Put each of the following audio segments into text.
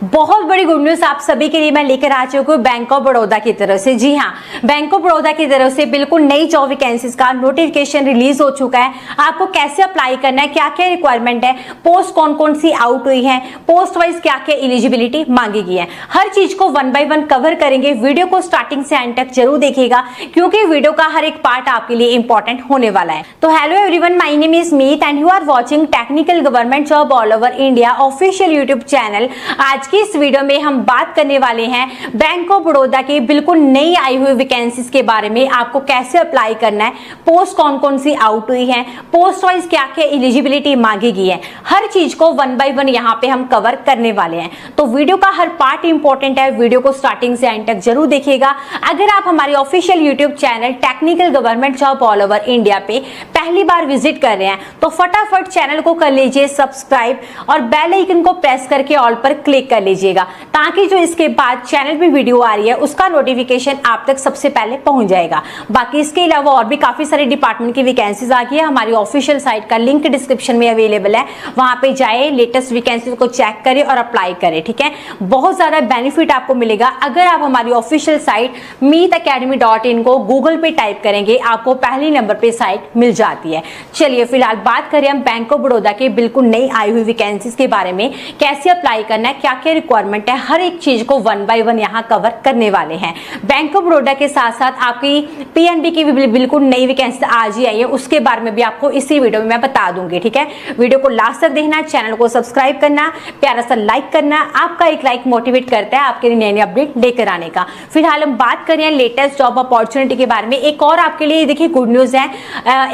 बहुत बड़ी good news आप सभी के लिए मैं लेकर आ चुकी हूँ बैंक ऑफ बड़ौदा की तरफ से। जी हाँ, बैंक ऑफ बड़ौदा की तरफ से बिल्कुल नई जॉब वैकेंसीज का नोटिफिकेशन रिलीज हो चुका है। आपको कैसे अप्लाई करना है, क्या क्या रिक्वायरमेंट है, पोस्ट कौन कौन सी आउट हुई है, पोस्ट वाइज क्या क्या एलिजिबिलिटी मांगी गई है, हर चीज को वन बाय वन कवर करेंगे। वीडियो को स्टार्टिंग से एंड तक जरूर देखिएगा क्योंकि वीडियो का हर एक पार्ट आपके लिए इंपॉर्टेंट होने वाला है। तो hello everyone, my name is Meet and you are watching technical government job all over India official YouTube channel. आज की इस वीडियो में हम बात करने वाले हैं बैंक ऑफ बड़ौदा की बिल्कुल नई आई हुई वैकेंसीज के बारे में। आपको कैसे अप्लाई करना है, पोस्ट कौन कौन सी आउट हुई है, पोस्ट वाइज क्या क्या एलिजिबिलिटी मांगी गई है, हर चीज को वन बाय वन यहाँ पे हम कवर करने वाले हैं। तो वीडियो का हर पार्ट इंपॉर्टेंट है, वीडियो को स्टार्टिंग से एंड तक जरूर देखिएगा। अगर आप हमारे official YouTube channel technical government job all over India पे पहली बार विजिट कर रहे हैं तो फटाफट चैनल को कर लीजिए सब्सक्राइब और बेल आइकन को प्रेस करके ऑल पर क्लिक कर लीजिएगा ताकि जो इसके बाद चैनल पे वीडियो आ रही है उसका नोटिफिकेशन आप तक सबसे पहले पहुंच जाएगा। बाकी इसके अलावा और भी काफी सारे डिपार्टमेंट की वैकेंसीज आ गई है। हमारी ऑफिशियल साइट का लिंक डिस्क्रिप्शन में अवेलेबल है, वहां पे जाए, लेटेस्ट वैकेंसीज को चेक करें और अप्लाई करें। ठीक है, बहुत ज्यादा बेनिफिट आपको मिलेगा अगर आप हमारी ऑफिशियल साइट meetacademy.in को गूगल पे टाइप करेंगे, आपको पहले नंबर पे साइट मिल जाती है। चलिए फिलहाल बात करें हम बैंक ऑफ बड़ौदा के बिल्कुल नई आई हुई वैकेंसीज के बारे में, कैसे अप्लाई करना है, क्या क्या रिक्वायरमेंट है, हर एक चीज को वन बाय वन यहाँ कवर करने वाले हैं। बैंक ऑफ बड़ौदा के साथ साथ आपकी पीएनबी की भी बिल्कुल नई वैकेंसी आज ही आई है, उसके बारे में भी आपको इसी वीडियो में मैं बता दूंगी। ठीक है, वीडियो को लास्ट तक देखना, चैनल को सब्सक्राइब करना, प्यारा सा लाइक करना। आपका एक लाइक मोटिवेट करता है आपके लिए नई नई अपडेट लेकर आने का। फिलहाल हम बात करें लेटेस्ट जॉब अपॉर्चुनिटी के बारे में। एक और आपके लिए देखिए गुड न्यूज है,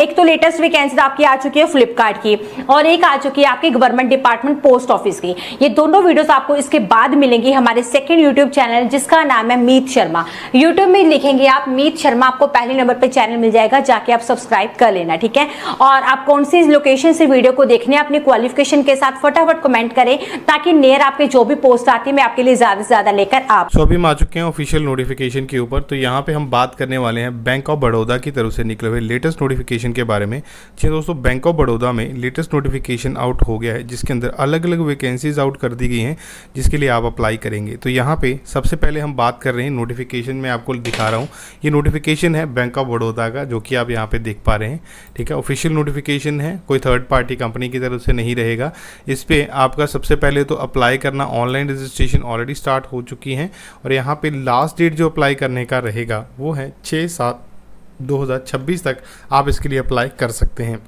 एक तो लेटेस्ट वैकेंसी आपकी आ चुकी है फ्लिपकार्ट की और एक आ चुकी है आपके गवर्नमेंट डिपार्टमेंट पोस्ट ऑफिस की। ये दोनों वीडियोस आपको इसके बाद मिलेंगी हमारे सेकंड यूट्यूब चैनल जिसका नाम है मीत शर्मा। यूट्यूब में लिखेंगे आप मीत शर्मा, आपको पहले नंबर पे चैनल मिल जाएगा, जाके आप सब्सक्राइब कर लेना। ठीक है, और आप कौन सी लोकेशन से वीडियो को देखने अपने क्वालिफिकेशन के साथ फटाफट कमेंट करें ताकि नियर आपके जो भी पोस्ट आती है मैं आपके लिए ज्यादा से ज्यादा लेकर आप अभी हम आ चुके हैं ऑफिशियल नोटिफिकेशन के ऊपर। तो यहाँ पे हम बात करने वाले हैं बैंक ऑफ बड़ौदा की तरफ से निकले हुए लेटेस्ट नोटिफिकेशन के बारे में। जी दोस्तों, बैंक ऑफ बड़ौदा में लेटेस्ट नोटिफिकेशन आउट हो गया है जिसके अंदर अलग अलग वैकेंसीज आउट कर दी गई हैं जिसके लिए आप अप्लाई करेंगे। तो यहाँ पे सबसे पहले हम बात कर रहे हैं नोटिफिकेशन में, आपको दिखा रहा हूँ ये नोटिफिकेशन है बैंक ऑफ बड़ौदा का जो कि आप यहाँ पे देख पा रहे हैं। ठीक है, ऑफिशियल नोटिफिकेशन है, कोई थर्ड पार्टी कंपनी की तरफ से नहीं रहेगा। इस पर आपका सबसे पहले तो अप्लाई करना, ऑनलाइन रजिस्ट्रेशन ऑलरेडी स्टार्ट हो चुकी है और यहाँ पे लास्ट डेट जो अप्लाई करने का रहेगा वो है 6/7/2026 तक आप इसके लिए अप्लाई कर सकते हैं।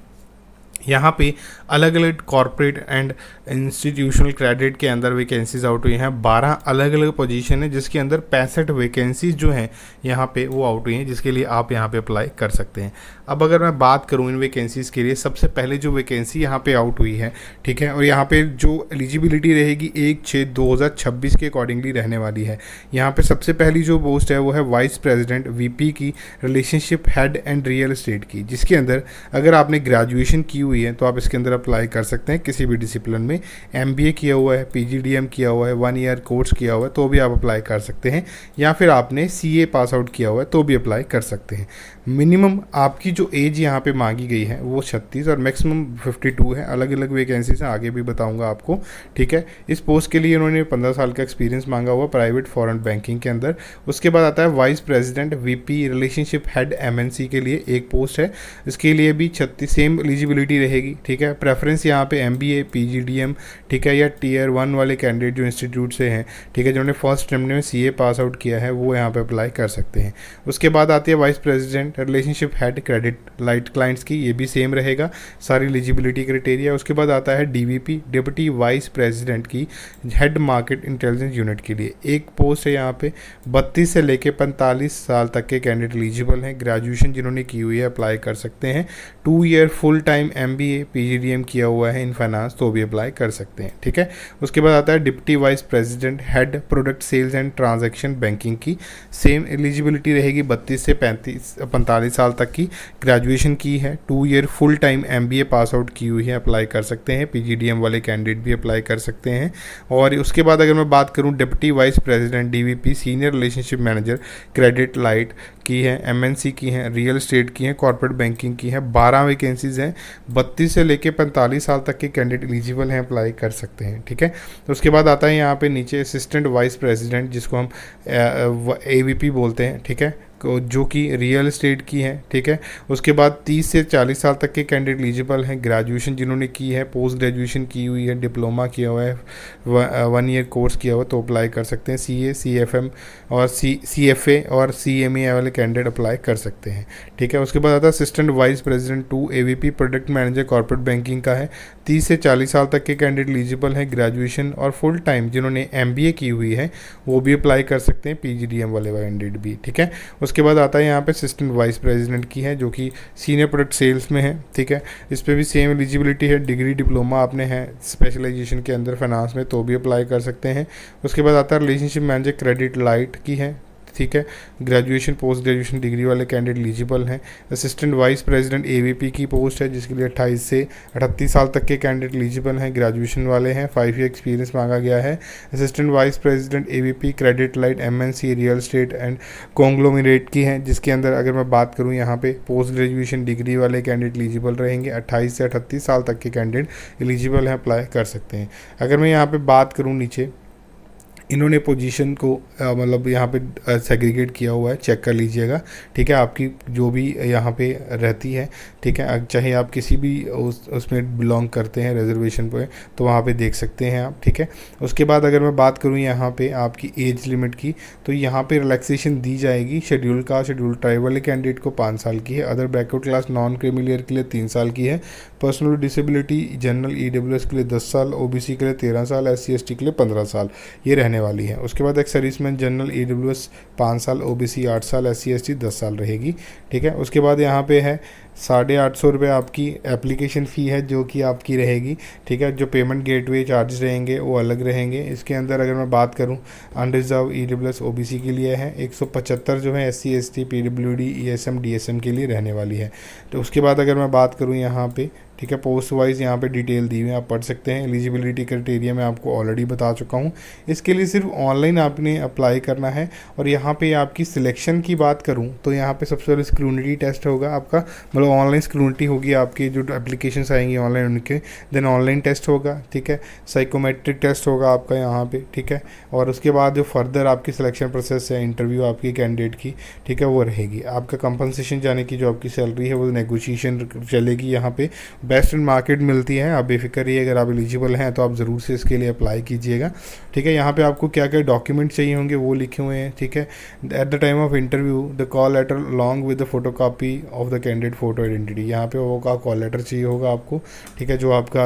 यहाँ पे अलग अलग कॉर्पोरेट एंड इंस्टीट्यूशनल क्रेडिट के अंदर वैकेंसीज आउट हुई हैं। 12 अलग अलग पोजीशन है जिसके अंदर 65 वैकेंसीज जो हैं यहाँ पे वो आउट हुई हैं जिसके लिए आप यहाँ पे अप्लाई कर सकते हैं। अब अगर मैं बात करूँ इन वैकेंसीज़ के लिए, सबसे पहले जो वैकेंसी यहाँ पे आउट हुई है, ठीक है, और यहाँ पे जो एलिजिबिलिटी रहेगी 1/6/2026 के अकॉर्डिंगली रहने वाली है। यहाँ पे सबसे पहली जो पोस्ट है वो है वाइस प्रेसिडेंट वीपी की relationship head and real estate की, जिसके अंदर अगर आपने ग्रेजुएशन की हुई है तो आप इसके अंदर अप्लाई कर सकते हैं। किसी भी डिसिप्लिन में एमबीए किया हुआ है, पीजीडीएम किया हुआ है, 1 ईयर कोर्स किया हुआ है तो भी आप अप्लाई कर सकते हैं, या फिर आपने सीए पास आउट किया हुआ है तो भी अप्लाई कर सकते हैं। मिनिमम आपकी जो एज यहाँ पे मांगी गई है वो 36 और मैक्सिमम 52 है। अलग अलग वैकेंसीज हैं, आगे भी बताऊंगा आपको। ठीक है, इस पोस्ट के लिए उन्होंने 15 साल का एक्सपीरियंस मांगा हुआ प्राइवेट फॉरेन बैंकिंग के अंदर। उसके बाद आता है vice president VP relationship head MNC के लिए एक पोस्ट है, इसके लिए भी 36 सेम एलिजिबिलिटी रहेगी। ठीक है, प्रेफरेंस यहाँ पे एमबीए, पीजीडीएम, ठीक है, या टियर 1 वाले कैंडिडेट जो इंस्टीट्यूट से हैं, ठीक है, जिन्होंने फर्स्ट अटेम्प्ट में सीए पास आउट किया है वो यहाँ पे अप्लाई कर सकते हैं। उसके बाद आती है vice president relationship head credit light clients की, ये भी सेम रहेगा सारी एलिजिबिलिटी क्राइटेरिया। उसके बाद आता है डीवीपी डिप्टी वाइस प्रेसिडेंट की हेड मार्केट इंटेलिजेंस यूनिट के लिए एक पोस्ट है। यहाँ पे 32 से लेके 45 साल तक के कैंडिडेट एलिजिबल हैं। ग्रेजुएशन जिन्होंने की हुई है अप्लाई कर सकते हैं। 2 year full time MBA PGDM किया हुआ है इन फाइनेंस तो भी अप्लाई कर सकते हैं। ठीक है, उसके बाद आता है deputy vice president head product sales and transaction banking की, सेम एलिजिबिलिटी रहेगी 32 से 45 साल तक की, ग्रेजुएशन की है, 2 year full time MBA pass out की हुई है, अप्लाई कर सकते हैं। पीजीडीएम वाले कैंडिडेट भी अप्लाई कर सकते हैं। और उसके बाद अगर मैं बात करूं deputy vice president DVP senior relationship manager credit light की है, एमएनसी की है, रियल एस्टेट की है, कॉर्पोरेट बैंकिंग की है। 12 वैकेंसीज़ हैं। 32 से लेके 45 साल तक के कैंडिडेट एलिजिबल हैं, अप्लाई कर सकते हैं। ठीक है, तो उसके बाद आता है यहाँ पे नीचे असिस्टेंट वाइस प्रेसिडेंट, जिसको हम AVP बोलते हैं। ठीक है, जो कि रियल एस्टेट की है। ठीक है, उसके बाद 30 से 40 साल तक के कैंडिडेट एलिजिबल हैं। ग्रेजुएशन जिन्होंने की है, पोस्ट ग्रेजुएशन की हुई है, डिप्लोमा किया हुआ है, 1 ईयर कोर्स किया हुआ, तो अप्लाई कर सकते हैं। CA, CFM और CFA और CMA वाले कैंडिडेट अप्लाई कर सकते हैं। ठीक है, उसके बाद आता है assistant vice president 2 AVP product manager corporate banking का है। 30 से 40 साल तक के कैंडिडेट एलिजिबल हैं। ग्रेजुएशन और फुल टाइम जिन्होंने MBA की हुई है वो भी अप्लाई कर सकते हैं, PGDM वाले कैंडिडेट भी। ठीक है, उसके बाद आता है यहाँ पे असिस्टेंट वाइस प्रेसिडेंट की है, जो कि सीनियर प्रोडक्ट सेल्स में है। ठीक है, इस पर भी सेम एलिजिबिलिटी है, डिग्री डिप्लोमा आपने है स्पेशलाइजेशन के अंदर फाइनेंस में, तो भी अप्लाई कर सकते हैं। उसके बाद आता है रिलेशनशिप मैनेजर क्रेडिट लाइट की है। ठीक है, ग्रेजुएशन पोस्ट ग्रेजुएशन डिग्री वाले कैंडिडेट एलिजिबल हैं। असिस्टेंट वाइस प्रेसिडेंट AVP की पोस्ट है, जिसके लिए 28 से 38 साल तक के कैंडिडेट एलिजिबल हैं, ग्रेजुएशन वाले हैं, 5 ईयर एक्सपीरियंस मांगा गया है। Assistant vice president AVP credit light MNC real estate and conglomerate की है, जिसके अंदर अगर मैं बात करूँ यहाँ पे पोस्ट ग्रेजुएशन डिग्री वाले कैंडिडेट एलिजिबल रहेंगे। 28 से 38 साल तक के कैंडिडेट एलिजिबल हैं, अप्लाई कर सकते हैं। अगर मैं यहाँ पर बात करूँ नीचे, इन्होंने पोजीशन को मतलब यहाँ पे सेग्रीगेट किया हुआ है, चेक कर लीजिएगा। ठीक है, आपकी जो भी यहाँ पे रहती है, ठीक है, चाहे आप किसी भी उसमें बिलोंग करते हैं रिजर्वेशन पे, तो वहाँ पे देख सकते हैं आप। ठीक है, उसके बाद अगर मैं बात करूँ यहाँ पे आपकी एज लिमिट की, तो यहाँ पे रिलैक्सेशन दी जाएगी। शेड्यूल ट्राइब वाले कैंडिडेट को 5 साल की है, other backward class non creamy layer के लिए 3 साल की है, पर्सनल डिसेबिलिटी जनरल EWS के लिए 10 साल, OBC के लिए 13 साल, SC ST के लिए 15 साल ये रहने वाली है। उसके बाद एक सर्विसमैन जनरल EWS 5 साल, OBC 8 साल, SC ST 10 साल रहेगी। ठीक है, उसके बाद यहाँ पे है 850 रुपये आपकी एप्लीकेशन फ़ी है, जो कि आपकी रहेगी। ठीक है, जो पेमेंट गेटवे चार्जेस रहेंगे वो अलग रहेंगे। इसके अंदर अगर मैं बात करूँ अनरिजर्व EWS OBC के लिए है 175 जो है, SC ST PWD ESM DSM के लिए रहने वाली है। तो उसके बाद अगर मैं बात करूँ यहाँ पे, ठीक है, पोस्ट वाइज यहाँ पे डिटेल दी हुई है, आप पढ़ सकते हैं। एलिजिबिलिटी क्राइटेरिया मैं आपको ऑलरेडी बता चुका हूँ। इसके लिए सिर्फ ऑनलाइन आपने अप्लाई करना है। और यहाँ पे आपकी सिलेक्शन की बात करूँ तो यहाँ पे सबसे पहले स्क्रूनिटी टेस्ट होगा आपका, मतलब ऑनलाइन स्क्रूनिटी होगी आपकी, जो एप्लीकेशंस आएंगी ऑनलाइन उनके, देन ऑनलाइन टेस्ट होगा। ठीक है, साइकोमेट्रिक टेस्ट होगा आपका यहाँ पे। ठीक है, और उसके बाद जो फर्दर आपकी सिलेक्शन प्रोसेस है, इंटरव्यू आपकी कैंडिडेट की, ठीक है, वो रहेगी। आपका कंपनसेशन जाने की जो आपकी सैलरी है वो नेगोशिएशन चलेगी। यहाँ पे बेस्ट इन मार्केट मिलती है, आप बेफिक्र रहिए। अगर आप एलिजिबल हैं तो आप ज़रूर से इसके लिए अप्लाई कीजिएगा। ठीक है, यहाँ पे आपको क्या क्या डॉक्यूमेंट चाहिए होंगे वो लिखे हुए हैं। ठीक है, at the time of interview the call letter long with the photocopy of the candidate photo identity, यहाँ पे वो का कॉल लेटर चाहिए होगा आपको। ठीक है, जो आपका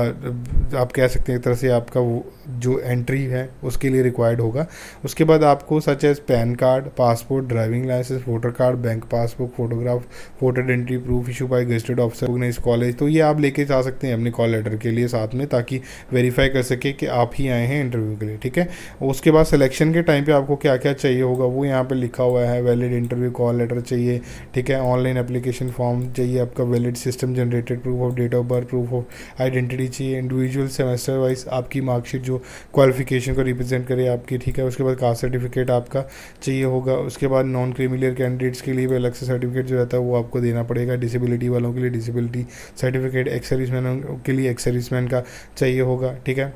आप कह सकते हैं एक तरह से आपका वो जो एंट्री है उसके लिए रिक्वायर्ड होगा। उसके बाद आपको such as PAN card, passport, driving licence, voter card, bank passbook, photograph, photo identity proof issue by gazetted officer organise college, तो ये आप लेके जा सकते हैं अपने कॉल लेटर के लिए साथ में, ताकि वेरीफाई कर सके कि आप ही आए हैं इंटरव्यू के लिए। ठीक है, उसके बाद सिलेक्शन के टाइम पे आपको क्या क्या चाहिए होगा वो यहाँ पे लिखा हुआ है। वैलिड इंटरव्यू कॉल लेटर चाहिए। ठीक है, ऑनलाइन एप्लीकेशन फॉर्म चाहिए आपका, valid system generated proof of date of birth, proof of identity चाहिए, इंडिविजुअल सेमेस्टर वाइज आपकी मार्कशीट जो क्वालिफिकेशन को रिप्रेजेंट करे आपकी। ठीक है, उसके बाद कास्ट सर्टिफिकेट आपका चाहिए होगा। उसके बाद नॉन क्रीमिलियर कैंडिडेट्स के लिए भी अलग से सर्टिफिकेट जो रहता है वो आपको देना पड़ेगा। डिसेबिलिटी वालों के लिए डिसेबिलिटी सर्टिफिकेट, एक्स सर्विसमैन के लिए एक्स सर्विसमैन का चाहिए होगा। ठीक है,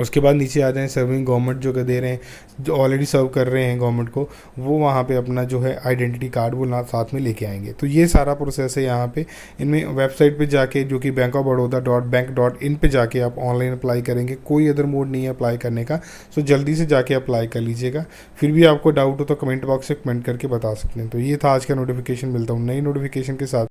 उसके बाद नीचे आ जाएँ सर्विंग गवर्नमेंट जो दे रहे हैं, जो ऑलरेडी सर्व कर रहे हैं गवर्नमेंट को, वो वहाँ पे अपना जो है आइडेंटिटी कार्ड वो साथ में लेके आएंगे। तो ये सारा प्रोसेस है यहाँ पे। इनमें वेबसाइट पे जाके जो कि bankofbaroda.bank.in पे जाके आप ऑनलाइन अप्लाई करेंगे, कोई अदर मोड नहीं है अप्लाई करने का। सो जल्दी से जाके अप्लाई कर लीजिएगा। फिर भी आपको डाउट हो तो कमेंट बॉक्स से कमेंट करके बता सकते हैं। तो ये था आज का नोटिफिकेशन। मिलता हूँ नई नोटिफिकेशन के साथ।